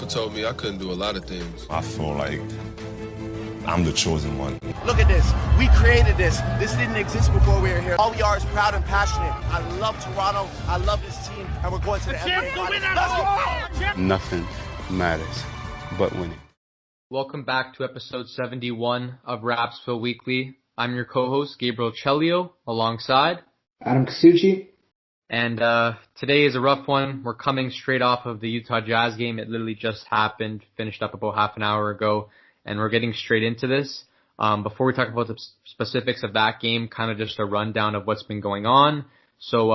People told me I couldn't do a lot of things. I feel like I'm the chosen one. Look at this. We created this. This didn't exist before we were here. All we are is proud and passionate. I love Toronto. I love this team. And we're going to the NBA Finals. Let's go! Nothing matters but winning. Welcome back to episode 71 of Rapzville Weekly. I'm your co-host, Gabriel Cellio, alongside Adam Kasuchi. And today is a rough one. We're coming straight off of the Utah Jazz game. It literally just happened, finished up about half an hour ago, and we're getting straight into this. Before we talk about the specifics of that game, kind of just a rundown of what's been going on. So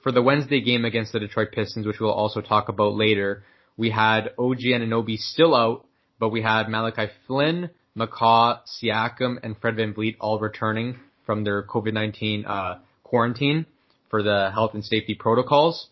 for the Wednesday game against the Detroit Pistons, which we'll also talk about later, we had OG Anunoby still out, but we had Malachi Flynn, McCaw, Siakam, and Fred VanVleet all returning from their COVID-19 quarantine for the health and safety protocols,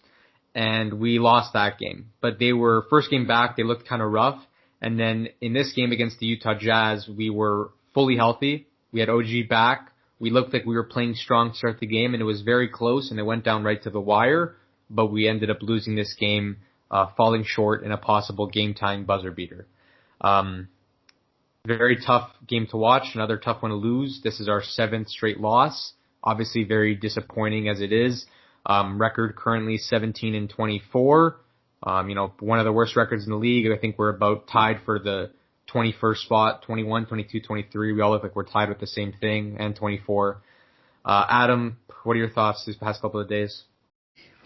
and we lost that game. But they were, first game back, they looked kind of rough, and then in this game against the Utah Jazz, we were fully healthy. We had OG back. We looked like we were playing strong to start the game, and it was very close, and it went down right to the wire, but we ended up losing this game, falling short in a possible game-tying buzzer beater. Very tough game to watch, another tough one to lose. This is our 7th straight loss. Obviously very disappointing as it is. Record currently 17-24. One of the worst records in the league. I think we're about tied for the 21st spot, 21, 22, 23. We all look like we're tied with the same thing, and 24. Adam, what are your thoughts these past couple of days?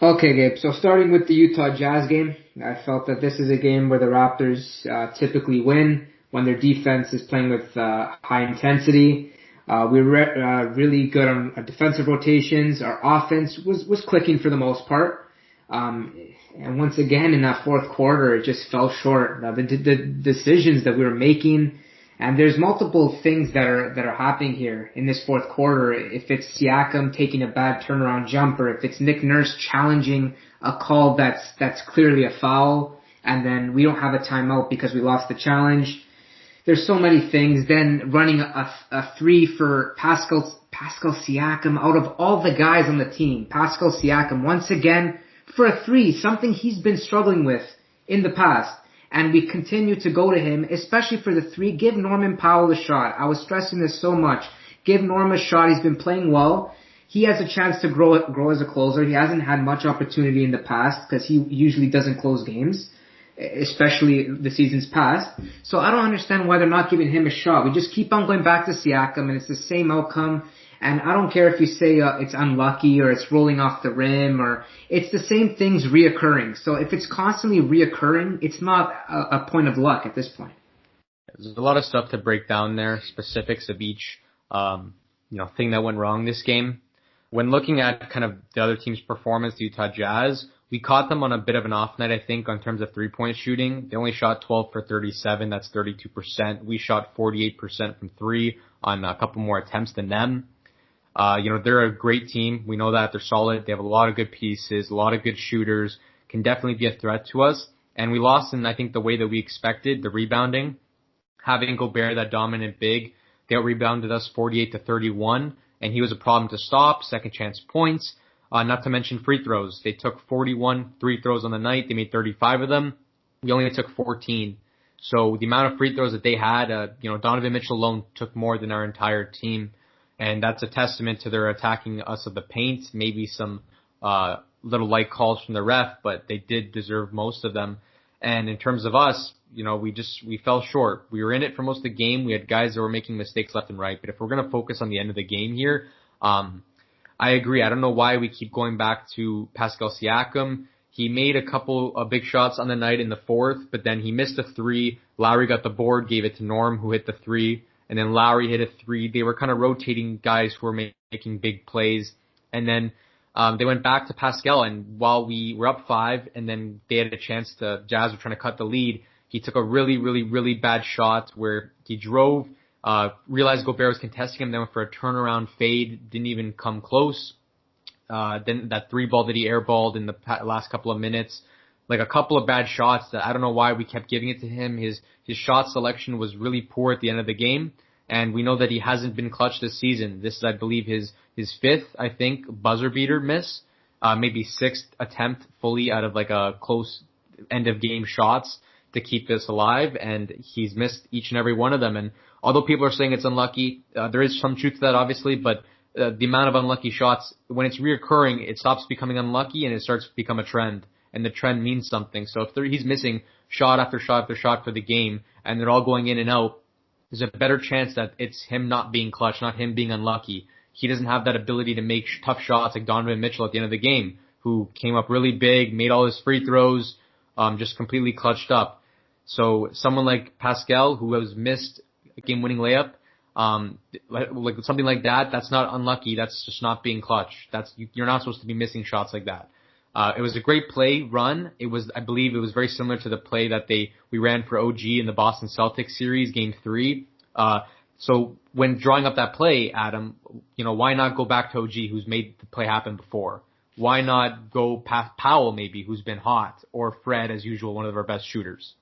Okay, Gabe. So starting with the Utah Jazz game, I felt that this is a game where the Raptors typically win when their defense is playing with high intensity. We were really good on our defensive rotations. Our offense was clicking for the most part. And once again, in that fourth quarter, it just fell short. The decisions that we were making, and there's multiple things that are happening here in this fourth quarter. If it's Siakam taking a bad turnaround jumper, if it's Nick Nurse challenging a call that's clearly a foul, and then we don't have a timeout because we lost the challenge. There's so many things. Then running a three for Pascal Siakam out of all the guys on the team. Pascal Siakam once again for a three, something he's been struggling with in the past. And we continue to go to him, especially for the three. Give Norman Powell a shot. I was stressing this so much. Give Norm a shot. He's been playing well. He has a chance to grow as a closer. He hasn't had much opportunity in the past because he usually doesn't close games, especially the seasons past. So I don't understand why they're not giving him a shot. We just keep on going back to Siakam, and it's the same outcome. And I don't care if you say it's unlucky or it's rolling off the rim, or it's the same things reoccurring. So if it's constantly reoccurring, it's not a point of luck at this point. There's a lot of stuff to break down there, specifics of each thing that went wrong this game. When looking at kind of the other team's performance, the Utah Jazz, we caught them on a bit of an off night, I think, in terms of three-point shooting. They only shot 12 for 37. That's 32%. We shot 48% from three on a couple more attempts than them. They're a great team. We know that. They're solid. They have a lot of good pieces, a lot of good shooters, can definitely be a threat to us. And we lost in, I think, the way that we expected, the rebounding. Having Gobert, that dominant big, they out-rebounded us 48-31, and he was a problem to stop, second chance points. Not to mention free throws. They took 41 free throws on the night. They made 35 of them. We only took 14. So the amount of free throws that they had, Donovan Mitchell alone took more than our entire team. And that's a testament to their attacking us of the paint. Maybe some little light calls from the ref, but they did deserve most of them. And in terms of us, we fell short. We were in it for most of the game. We had guys that were making mistakes left and right. But if we're going to focus on the end of the game here, I agree. I don't know why we keep going back to Pascal Siakam. He made a couple of big shots on the night in the fourth, but then he missed a three. Lowry got the board, gave it to Norm, who hit the three, and then Lowry hit a three. They were kind of rotating guys who were making big plays. And then they went back to Pascal, and while we were up 5, and then they had a chance Jazz were trying to cut the lead, he took a really, really, really bad shot where he drove, realized Gobert was contesting him, then went for a turnaround fade, didn't even come close. Then that three ball that he airballed in the last couple of minutes, like a couple of bad shots that I don't know why we kept giving it to him. His shot selection was really poor at the end of the game, and we know that he hasn't been clutch this season. This is, I believe, his 5th, I think, buzzer beater miss, maybe 6th attempt fully out of like a close end of game shots. to keep this alive, and he's missed each and every one of them. And although people are saying it's unlucky, there is some truth to that, obviously, but the amount of unlucky shots, when it's reoccurring, it stops becoming unlucky and it starts to become a trend. And the trend means something. So if he's missing shot after shot after shot for the game, and they're all going in and out, there's a better chance that it's him not being clutch, not him being unlucky. He doesn't have that ability to make tough shots like Donovan Mitchell at the end of the game, who came up really big, made all his free throws, just completely clutched up. So someone like Pascal, who has missed a game-winning layup, like something like that, that's not unlucky. That's just not being clutch. You're not supposed to be missing shots like that. It was a great play run. I believe it was very similar to the play that we ran for OG in the Boston Celtics series, Game 3. So when drawing up that play, Adam, why not go back to OG, who's made the play happen before? Why not go past Powell, maybe, who's been hot, or Fred, as usual, one of our best shooters?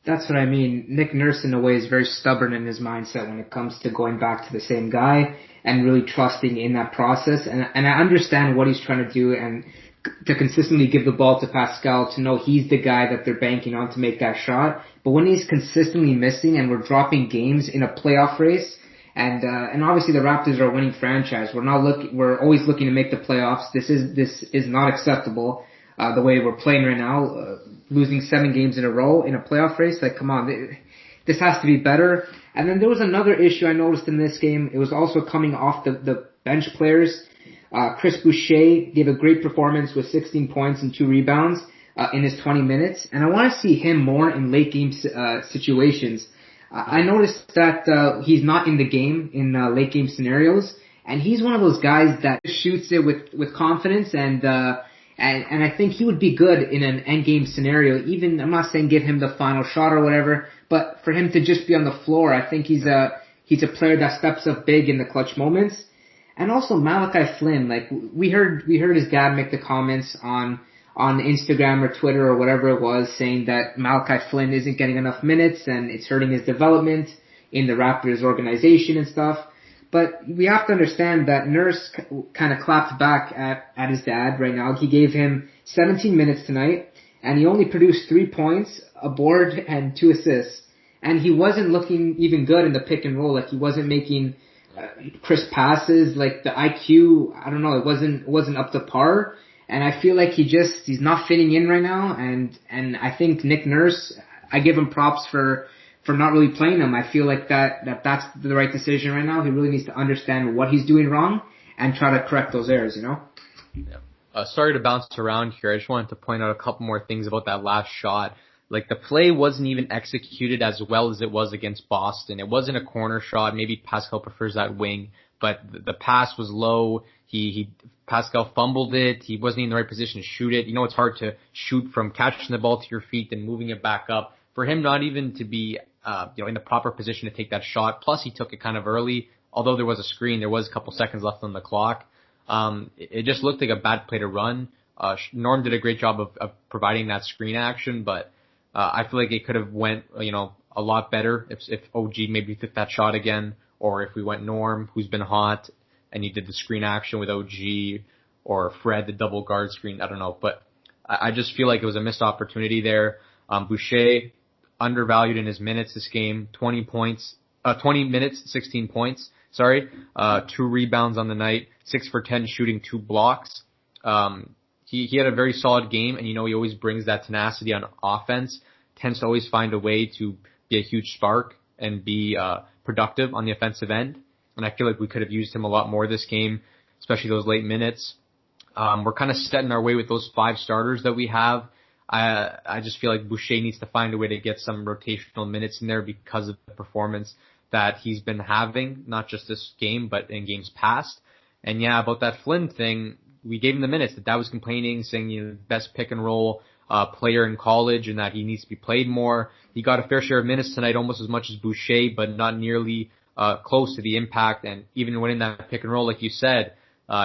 That's what I mean. Nick Nurse, in a way, is very stubborn in his mindset when it comes to going back to the same guy and really trusting in that process. And I understand what he's trying to do, and to consistently give the ball to Pascal, to know he's the guy that they're banking on to make that shot. But when he's consistently missing and we're dropping games in a playoff race, and obviously the Raptors are a winning franchise. We're always looking to make the playoffs. This is not acceptable, the way we're playing right now, losing 7 games in a row in a playoff race. Like, come on, this has to be better. And then there was another issue I noticed in this game. It was also coming off the bench players. Chris Boucher gave a great performance with 16 points and 2 rebounds in his 20 minutes. And I want to see him more in late game situations. I noticed that he's not in the game in late game scenarios, and he's one of those guys that shoots it with confidence, and I think he would be good in an end game scenario. Even, I'm not saying give him the final shot or whatever, but for him to just be on the floor, I think he's a player that steps up big in the clutch moments. And also Malachi Flynn, like we heard his dad make the comments on Instagram or Twitter or whatever it was, saying that Malachi Flynn isn't getting enough minutes and it's hurting his development in the Raptors organization and stuff. But we have to understand that Nurse kind of clapped back at his dad right now. He gave him 17 minutes tonight, and he only produced 3 points, a board, and 2 assists. And he wasn't looking even good in the pick and roll. Like, he wasn't making crisp passes. Like, the IQ, I don't know, it wasn't up to par. And I feel like he's not fitting in right now. And I think Nick Nurse, I give him props for not really playing him. I feel like that's the right decision right now. He really needs to understand what he's doing wrong and try to correct those errors, Yeah. Sorry to bounce around here. I just wanted to point out a couple more things about that last shot. Like, the play wasn't even executed as well as it was against Boston. It wasn't a corner shot. Maybe Pascal prefers that wing, but the pass was low. Pascal fumbled it. He wasn't in the right position to shoot it. It's hard to shoot from catching the ball to your feet and moving it back up. For him not even to be, in the proper position to take that shot. Plus, he took it kind of early. Although there was a screen, there was a couple seconds left on the clock. It just looked like a bad play to run. Norm did a great job of providing that screen action, but I feel like it could have went, a lot better if OG maybe took that shot again, or if we went Norm, who's been hot, and he did the screen action with OG, or Fred, the double guard screen. I don't know, but I just feel like it was a missed opportunity there. Boucher, undervalued in his minutes this game, 20 minutes, 16 points, 2 rebounds on the night, 6 for 10 shooting, 2 blocks. He had a very solid game, and he always brings that tenacity on offense, tends to always find a way to be a huge spark and be productive on the offensive end. And I feel like we could have used him a lot more this game, especially those late minutes. We're kind of set in our way with those 5 starters that we have. I just feel like Boucher needs to find a way to get some rotational minutes in there because of the performance that he's been having, not just this game, but in games past. And yeah, about that Flynn thing, we gave him the minutes. That was complaining, saying, best pick and roll player in college and that he needs to be played more. He got a fair share of minutes tonight, almost as much as Boucher, but not nearly close to the impact. And even when in that pick and roll, like you said,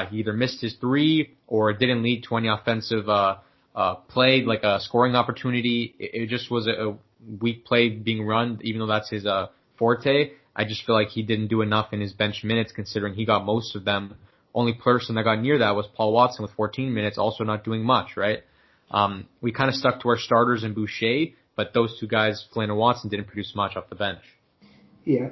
he either missed his 3 or it didn't lead to any offensive play, like a scoring opportunity. It just was a weak play being run, even though that's his forte. I just feel like he didn't do enough in his bench minutes, considering he got most of them. Only person that got near that was Paul Watson with 14 minutes, also not doing much, right? We kind of stuck to our starters in Boucher, but those two guys, Flynn and Watson, didn't produce much off the bench. Yeah,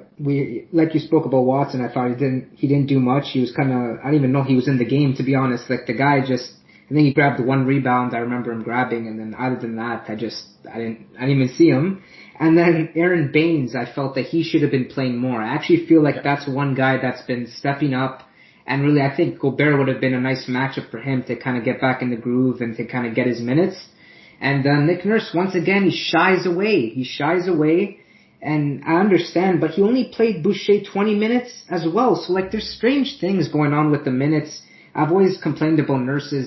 like you spoke about Watson, I thought he didn't do much. He was kind of, I didn't even know he was in the game, to be honest. Like the guy just, I think he grabbed the one rebound I remember him grabbing, and then other than that, I didn't even see him. And then Aaron Baines, I felt that he should have been playing more. I actually feel like that's one guy that's been stepping up, and really I think Gobert would have been a nice matchup for him to kind of get back in the groove and to kind of get his minutes. And Nick Nurse, once again, he shies away, and I understand, but he only played Boucher 20 minutes as well. So like there's strange things going on with the minutes. I've always complained about Nurse's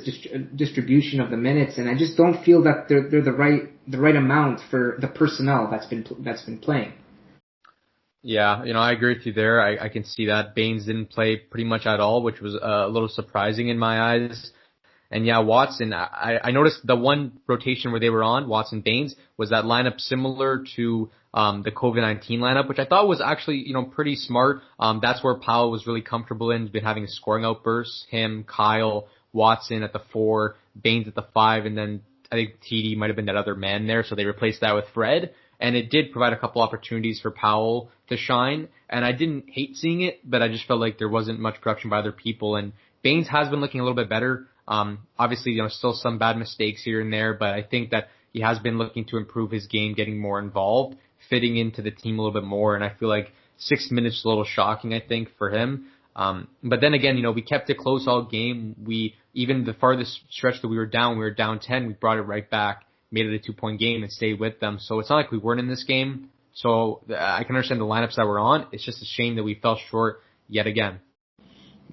distribution of the minutes, and I just don't feel that they're the right amount for the personnel that's been playing. Yeah, I agree with you there. I can see that. Baines didn't play pretty much at all, which was a little surprising in my eyes. And yeah, Watson, I noticed the one rotation where they were on, Watson-Baines, was that lineup similar to the COVID-19 lineup, which I thought was actually, pretty smart. That's where Powell was really comfortable in. He's been having a scoring outburst. Him, Kyle, Watson at the 4, Baines at the 5, and then I think TD might have been that other man there, so they replaced that with Fred. And it did provide a couple opportunities for Powell to shine. And I didn't hate seeing it, but I just felt like there wasn't much production by other people. And Baines has been looking a little bit better. Obviously, still some bad mistakes here and there, but I think that he has been looking to improve his game, getting more involved, fitting into the team a little bit more. And I feel like 6 minutes is a little shocking, I think, for him. But then again, we kept it close all game. Even the farthest stretch that we were down 10, we brought it right back, made it a 2-point game and stayed with them. So it's not like we weren't in this game. So I can understand the lineups that we're on. It's just a shame that we fell short yet again.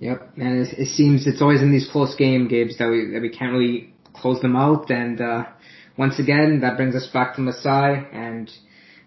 Yep, and it seems it's always in these close games that we can't really close them out. And once again, that brings us back to Masai, and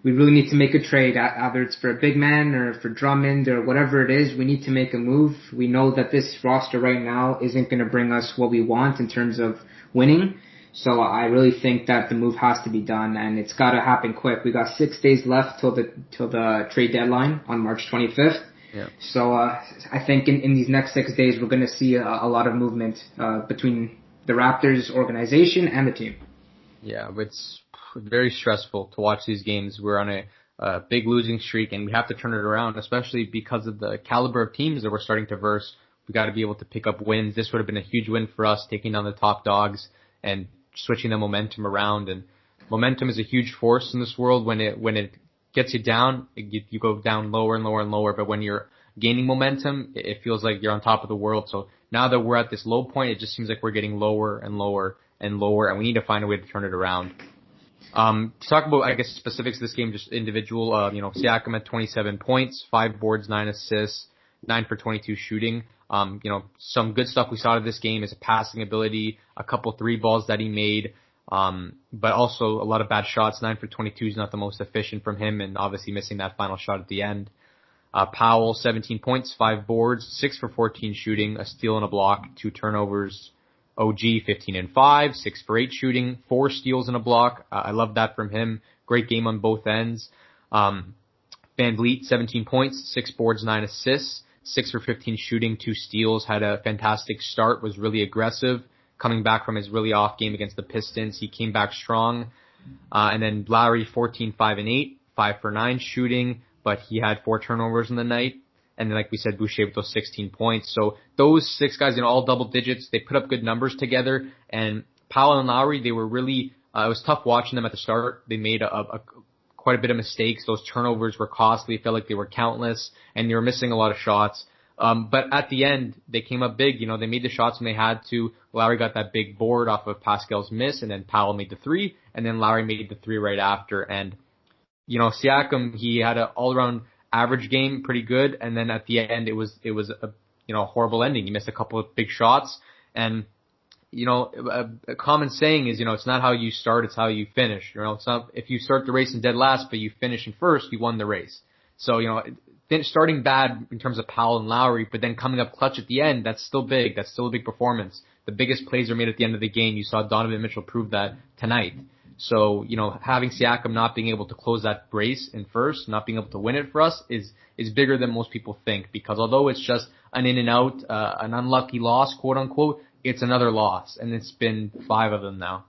we really need to make a trade, either it's for a big man or for Drummond or whatever it is. We need to make a move. We know that this roster right now isn't going to bring us what we want in terms of winning. So I really think that the move has to be done, and it's got to happen quick. We got 6 days left till the trade deadline on March 25th. Yeah. So I think in these next 6 days we're going to see a lot of movement between the Raptors organization and the team. Yeah, it's very stressful to watch these games. We're on a big losing streak, and we have to turn it around, especially because of the caliber of teams that we're starting to verse. We got to be able to pick up wins. This would have been a huge win for us, taking down the top dogs and switching the momentum around. And momentum is a huge force in this world. When it gets you down, you go down lower and lower and lower. But when you're gaining momentum, it feels like you're on top of the world. So now that we're at this low point, it just seems like we're getting lower and lower and lower, and we need to find a way to turn it around. To talk about, I guess, specifics of this game, just individual, Siakam at 27 points, 5 boards, 9 assists, 9 for 22 shooting. Some good stuff we saw out of this game is a passing ability, a couple 3 balls that he made, but also a lot of bad shots. 9 for 22 is not the most efficient from him, and obviously missing that final shot at the end. Powell, 17 points, 5 boards, 6 for 14 shooting, a steal and a block, 2 turnovers. OG, 15 and 5, 6 for 8 shooting, 4 steals and a block. I love that from him. Great game on both ends. Van Vliet, 17 points, 6 boards, 9 assists, 6 for 15 shooting, 2 steals, had a fantastic start, was really aggressive. Coming back from his really off game against the Pistons, he came back strong. And then Lowry, 14, 5 and 8, 5 for 9 shooting, but he had 4 turnovers in the night. And then, like we said, Boucher with those 16 points. So those 6 guys, all double digits, they put up good numbers together. And Powell and Lowry, they were really, it was tough watching them at the start. They made quite a bit of mistakes. Those turnovers were costly. It felt like they were countless, and they were missing a lot of shots. But at the end, they came up big. They made the shots when they had to. Lowry got that big board off of Pascal's miss, and then Powell made the 3, and then Lowry made the 3 right after. And, Siakam, he had an all-around average game, pretty good, and then at the end it was a horrible ending. He missed a couple of big shots, and a common saying is it's not how you start, it's how you finish. It's not if you start the race in dead last but you finish in first, you won the race. So starting bad in terms of Powell and Lowry, but then coming up clutch at the end, that's still big. That's still a big performance. The biggest plays are made at the end of the game. You saw Donovan Mitchell prove that tonight. So, having Siakam not being able to close that race in first, not being able to win it for us is bigger than most people think, because although it's just an in and out, an unlucky loss, quote unquote, it's another loss, and it's been 5 of them now.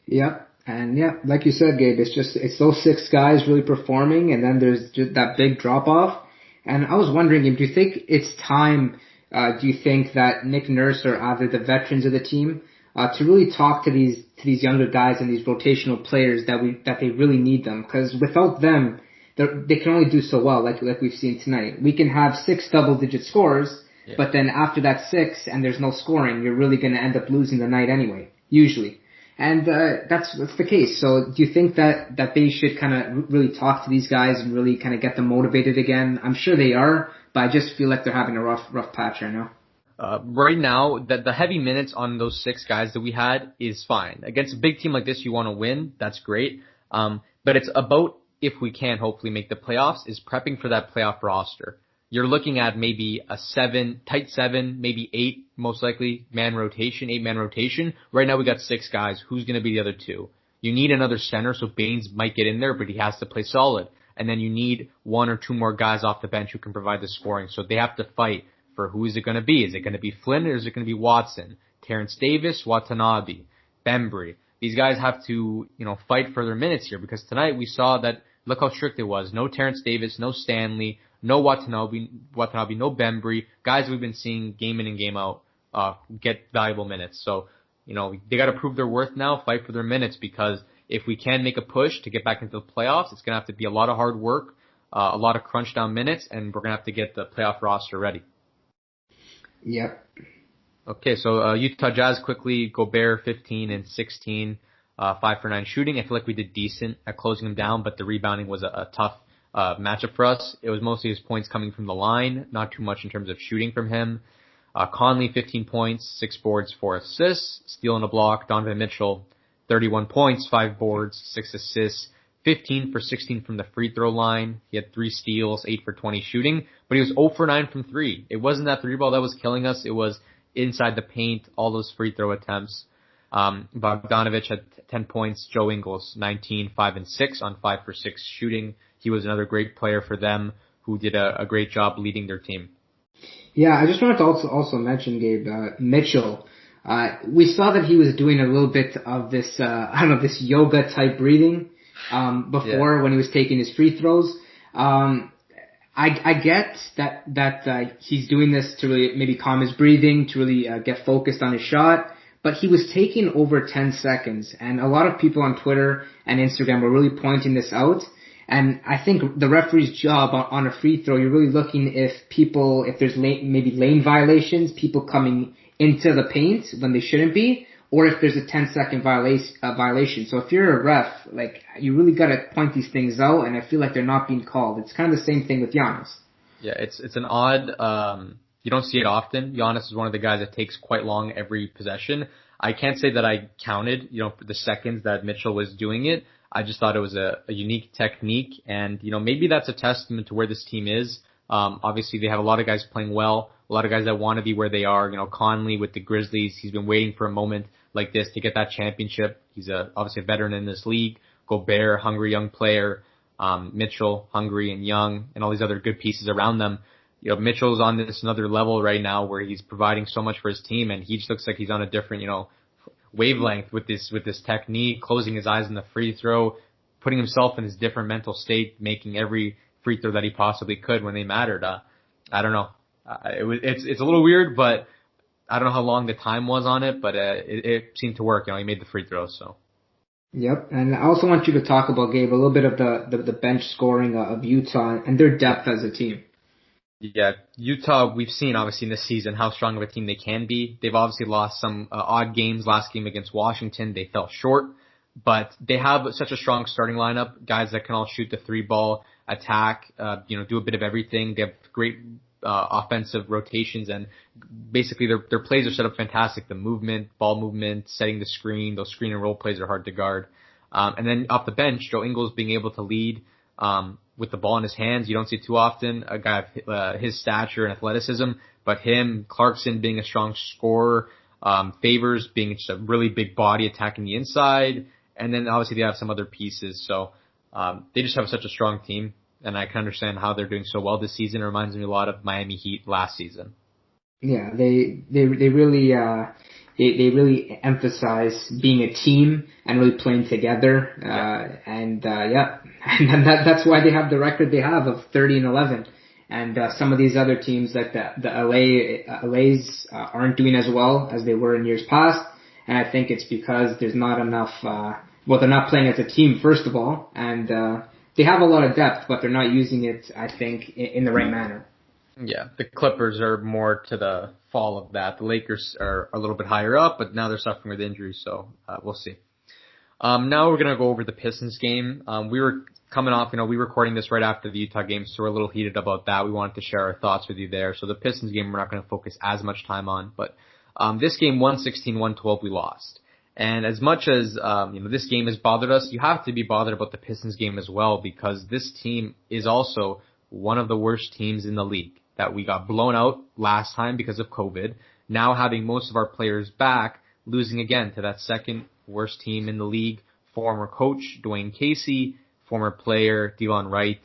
Yeah, And yeah, like you said, Gabe, it's those 6 guys really performing, and then there's just that big drop off. And I was wondering, do you think it's time, do you think that Nick Nurse or either the veterans of the team, to really talk to these younger guys and these rotational players that they really need them? Because without them, they can only do so well, like we've seen tonight. We can have 6 double-digit scores, but then after that 6 and there's no scoring, you're really going to end up losing the night anyway, usually. And that's the case. So do you think that they should kind of really talk to these guys and really kind of get them motivated again? I'm sure they are, but I just feel like they're having a rough patch right now. Right now, the heavy minutes on those 6 guys that we had is fine. Against a big team like this, you want to win. That's great. But it's about, if we can hopefully make the playoffs, is prepping for that playoff roster. You're looking at maybe a tight 7, maybe 8, most likely, 8-man rotation. Right now we got 6 guys. Who's going to be the other 2? You need another center, so Baines might get in there, but he has to play solid. And then you need 1 or 2 more guys off the bench who can provide the scoring. So they have to fight for who is it going to be. Is it going to be Flynn or is it going to be Watson? Terrence Davis, Watanabe, Bembry. These guys have to, fight for their minutes here, because tonight we saw that, look how strict it was. No Terrence Davis, no Stanley, no Watanabe, no Bembry. Guys we've been seeing game in and game out get valuable minutes. So, they got to prove their worth now, fight for their minutes, because if we can make a push to get back into the playoffs, it's going to have to be a lot of hard work, a lot of crunch down minutes, and we're going to have to get the playoff roster ready. Yep. Okay, so Utah Jazz quickly, Gobert 15 and 16, 5 for 9 shooting. I feel like we did decent at closing them down, but the rebounding was a tough matchup for us. It was mostly his points coming from the line, not too much in terms of shooting from him. Conley, 15 points, 6 boards, 4 assists, steal and a block. Donovan Mitchell, 31 points, 5 boards, 6 assists, 15 for 16 from the free throw line. He had 3 steals, 8 for 20 shooting, but he was 0 for 9 from 3. It wasn't that 3-ball that was killing us. It was inside the paint, all those free throw attempts. Bogdanovich had 10 points. Joe Ingles, 19, 5 and 6 on 5 for 6 shooting. He was another great player for them who did a great job leading their team. Yeah, I just wanted to also mention, Gabe, Mitchell. We saw that he was doing a little bit of this, this yoga type breathing, before when he was taking his free throws. I get that he's doing this to really maybe calm his breathing, to really get focused on his shot, but he was taking over 10 seconds, and a lot of people on Twitter and Instagram were really pointing this out. And I think the referee's job on a free throw, you're really looking if there's maybe lane violations, people coming into the paint when they shouldn't be, or if there's a 10-second violation. So if you're a ref, you really gotta point these things out, and I feel like they're not being called. It's kind of the same thing with Giannis. Yeah, it's an odd, you don't see it often. Giannis is one of the guys that takes quite long every possession. I can't say that I counted, the seconds that Mitchell was doing it. I just thought it was a unique technique, and, maybe that's a testament to where this team is. Obviously they have a lot of guys playing well, a lot of guys that want to be where they are. Conley with the Grizzlies, he's been waiting for a moment like this to get that championship. He's obviously a veteran in this league. Gobert, hungry young player. Mitchell, hungry and young, and all these other good pieces around them. Mitchell's on this another level right now where he's providing so much for his team, and he just looks like he's on a different, wavelength with this technique, closing his eyes in the free throw, putting himself in this different mental state, making every free throw that he possibly could when they mattered. I don't know. It's a little weird, but I don't know how long the time was on it, but it seemed to work. He made the free throw, so. Yep, and I also want you to talk about, Gabe, a little bit of the bench scoring of Utah and their depth as a team. Yeah, Utah, we've seen obviously in this season how strong of a team they can be. They've obviously lost some odd games. Last game against Washington, they fell short, but they have such a strong starting lineup, guys that can all shoot the 3-ball, attack, do a bit of everything. They have great offensive rotations, and basically their plays are set up fantastic. The movement, ball movement, setting the screen, those screen and roll plays are hard to guard. And then off the bench, Joe Ingles being able to lead with the ball in his hands. You don't see too often a guy of his stature and athleticism, but him, Clarkson being a strong scorer, Favors being just a really big body attacking the inside, and then obviously they have some other pieces. So they just have such a strong team, and I can understand how they're doing so well this season. It reminds me a lot of Miami Heat last season. Yeah, they really they really emphasize being a team and really playing together. And that's why they have the record they have of 30-11. And some of these other teams like the LA's aren't doing as well as they were in years past. And I think it's because there's not enough, they're not playing as a team, first of all, and they have a lot of depth, but they're not using it, I think, in the right manner. Yeah, the Clippers are more to the fall of that. The Lakers are a little bit higher up, but now they're suffering with injuries, so we'll see. Now we're going to go over the Pistons game. We were coming off, we were recording this right after the Utah game, so we're a little heated about that. We wanted to share our thoughts with you there. So the Pistons game we're not going to focus as much time on, but this game, 116-112, we lost. And as much as, this game has bothered us, you have to be bothered about the Pistons game as well, because this team is also one of the worst teams in the league. That we got blown out last time because of COVID. Now having most of our players back, losing again to that second worst team in the league. Former coach Dwayne Casey, former player Delon Wright.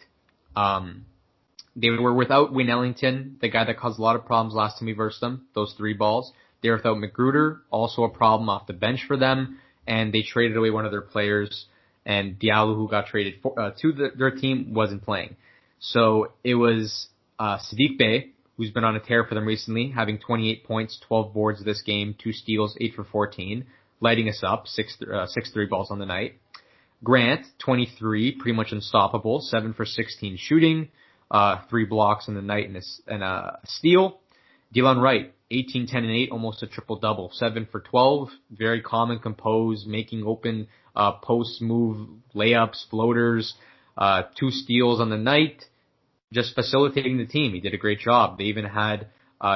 They were without Wayne Ellington, the guy that caused a lot of problems last time we versed them, those 3 balls. They were without McGruder, also a problem off the bench for them. And they traded away one of their players. And Diallo, who got traded to their team, wasn't playing. So it was Sadiq Bey, who's been on a tear for them recently, having 28 points, 12 boards this game, 2 steals, 8 for 14, lighting us up, 6 3 balls on the night. Grant, 23, pretty much unstoppable, 7 for 16 shooting, 3 blocks on the night and a steal. Delon Wright, 18, 10, and 8, almost a triple-double, 7 for 12, very calm and composed, making open post move layups, floaters, 2 steals on the night. Just facilitating the team. He did a great job. They even had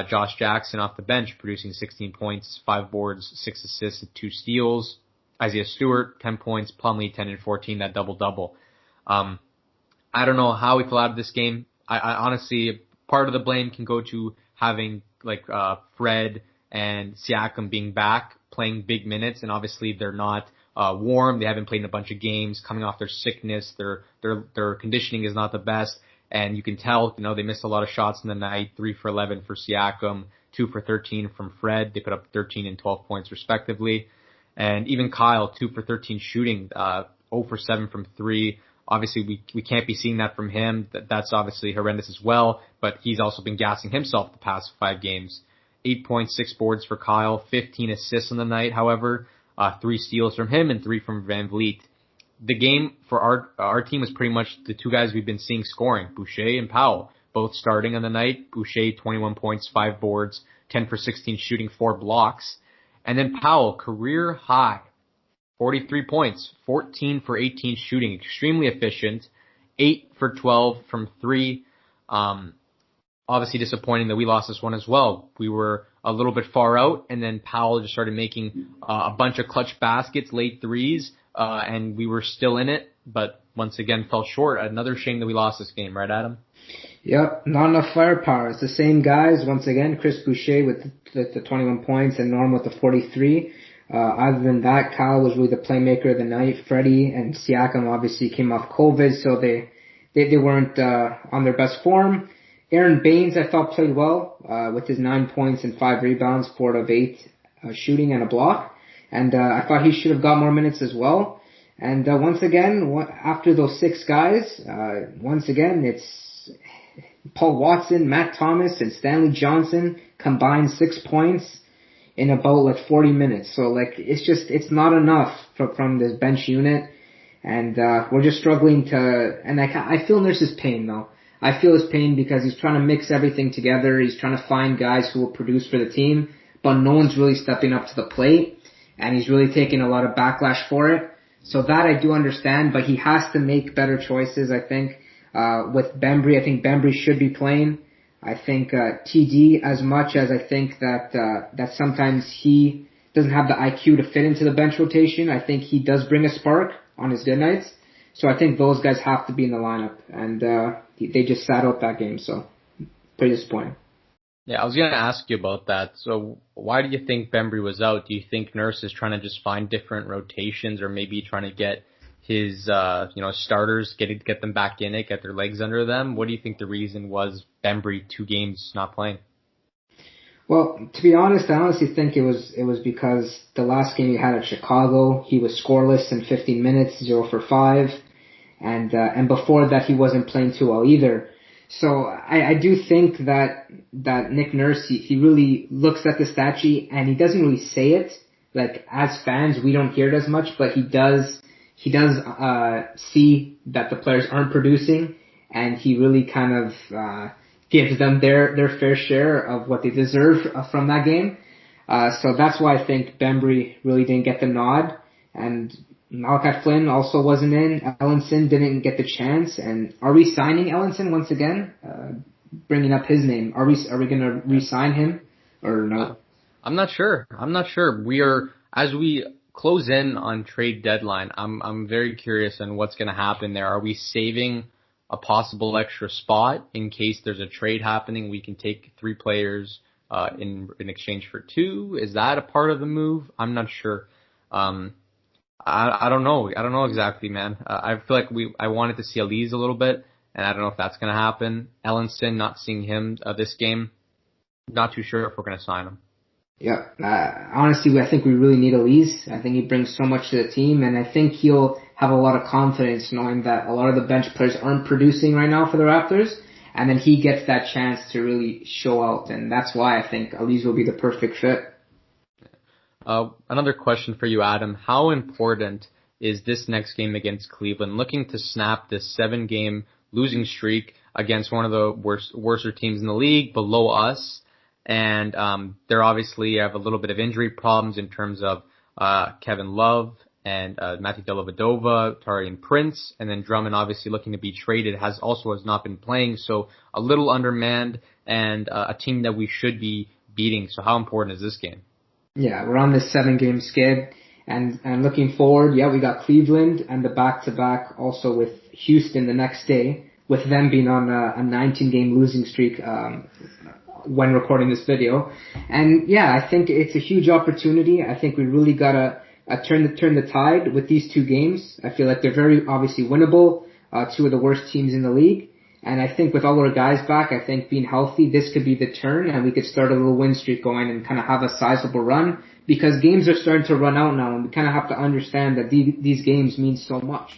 Josh Jackson off the bench producing 16 points, 5 boards, 6 assists, and 2 steals. Isaiah Stewart, 10 points, Plumlee, 10 and 14, that double-double. I don't know how we fell out of this game. I honestly, part of the blame can go to having Fred and Siakam being back, playing big minutes, and obviously they're not warm. They haven't played in a bunch of games, coming off their sickness. Their conditioning is not the best. And you can tell, they missed a lot of shots in the night, 3 for 11 for Siakam, 2 for 13 from Fred. They put up 13 and 12 points respectively. And even Kyle, 2 for 13 shooting, 0 for 7 from 3. Obviously, we can't be seeing that from him. That's obviously horrendous as well, but he's also been gassing himself the past 5 games. 8.6 boards for Kyle, 15 assists on the night, however, 3 steals from him and 3 from Van Vliet. The game for our team was pretty much the 2 guys we've been seeing scoring, Boucher and Powell, both starting on the night. Boucher, 21 points, 5 boards, 10 for 16 shooting, 4 blocks. And then Powell, career high, 43 points, 14 for 18 shooting, extremely efficient, 8 for 12 from 3. Obviously disappointing that we lost this one as well. We were a little bit far out, and then Powell just started making a bunch of clutch baskets, late threes, and we were still in it, but once again fell short. Another shame that we lost this game, right, Adam? Yep, not enough firepower. It's the same guys, once again, Chris Boucher with the 21 points and Norm with the 43. Other than that, Kyle was really the playmaker of the night. Freddie and Siakam obviously came off COVID, so they weren't on their best form. Aaron Baines, I thought, played well with his 9 points and 5 rebounds, 4 of 8 shooting and a block. And I thought he should have got more minutes as well. And once again, after those 6 guys, once again, it's Paul Watson, Matt Thomas, and Stanley Johnson combined 6 points in about 40 minutes. So it's not enough from this bench unit. And we're just struggling to, and I feel Nurse's pain though. I feel his pain because he's trying to mix everything together. He's trying to find guys who will produce for the team, but no one's really stepping up to the plate, and he's really taking a lot of backlash for it. So that I do understand, but he has to make better choices, I think. With Bembry, I think Bembry should be playing. I think TD, as much as I think that sometimes he doesn't have the IQ to fit into the bench rotation, I think he does bring a spark on his good nights. So I think those guys have to be in the lineup, and they just sat out that game, so pretty disappointing. Yeah, I was going to ask you about that. So why do you think Bembry was out? Do you think Nurse is trying to just find different rotations, or maybe trying to get his starters, get them back in it, get their legs under them? What do you think the reason was Bembry 2 games not playing? Well, to be honest, I honestly think it was because the last game he had at Chicago, he was scoreless in 15 minutes, 0 for 5, and before that he wasn't playing too well either. So I do think that Nick Nurse, he really looks at the stat sheet and he doesn't really say it. Like, as fans, we don't hear it as much, but he does see that the players aren't producing, and he really kind of gives them their fair share of what they deserve from that game. So that's why I think Bembry really didn't get the nod, and Malachi Flynn also wasn't in. Ellenson didn't get the chance. And are we signing Ellenson once again? Bringing up his name. Are we going to re-sign him or no? I'm not sure. We are, as we close in on trade deadline, I'm very curious on what's going to happen there. Are we saving a possible extra spot in case there's a trade happening? We can take 3 players in exchange for 2. Is that a part of the move? I'm not sure. I don't know. I don't know exactly, man. I feel like I wanted to see Elise a little bit, and I don't know if that's going to happen. Ellenson, not seeing him this game. Not too sure if we're going to sign him. Yeah. Honestly, I think we really need Elise. I think he brings so much to the team, and I think he'll have a lot of confidence knowing that a lot of the bench players aren't producing right now for the Raptors, and then he gets that chance to really show out, and that's why I think Elise will be the perfect fit. Another question for you, Adam. How important is this next game against Cleveland, looking to snap this 7-game losing streak against one of the worser teams in the league, below us? And they're obviously have a little bit of injury problems in terms of Kevin Love and Matthew Dellavedova, Taurean Prince, and then Drummond obviously looking to be traded has not been playing, so a little undermanned and a team that we should be beating. So how important is this game? Yeah, we're on this 7-game skid, and looking forward, we got Cleveland and the back-to-back also with Houston the next day, with them being on a 19-game losing streak when recording this video. And I think it's a huge opportunity. I think we really gotta turn the tide with these 2 games. I feel like they're very obviously winnable, 2 of the worst teams in the league. And I think with all our guys back, I think being healthy, this could be the turn, and we could start a little win streak going and kind of have a sizable run, because games are starting to run out now, and we kind of have to understand that these games mean so much.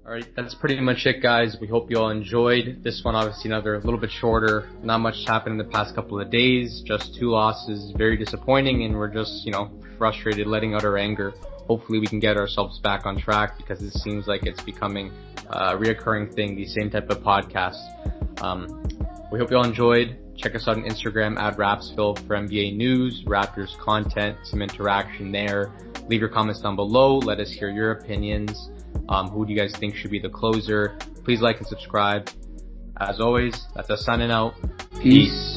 All right, that's pretty much it, guys. We hope you all enjoyed this one. Obviously, another a little bit shorter. Not much happened in the past couple of days. Just 2 losses. Very disappointing, and we're just, frustrated, letting out our anger. Hopefully, we can get ourselves back on track, because it seems like it's becoming a reoccurring thing, these same type of podcasts. We hope you all enjoyed. Check us out on Instagram at Rapzville for NBA news, Raptors content, some interaction there. Leave your comments down below. Let us hear your opinions. Who do you guys think should be the closer? Please like and subscribe. As always, that's us signing out. Peace.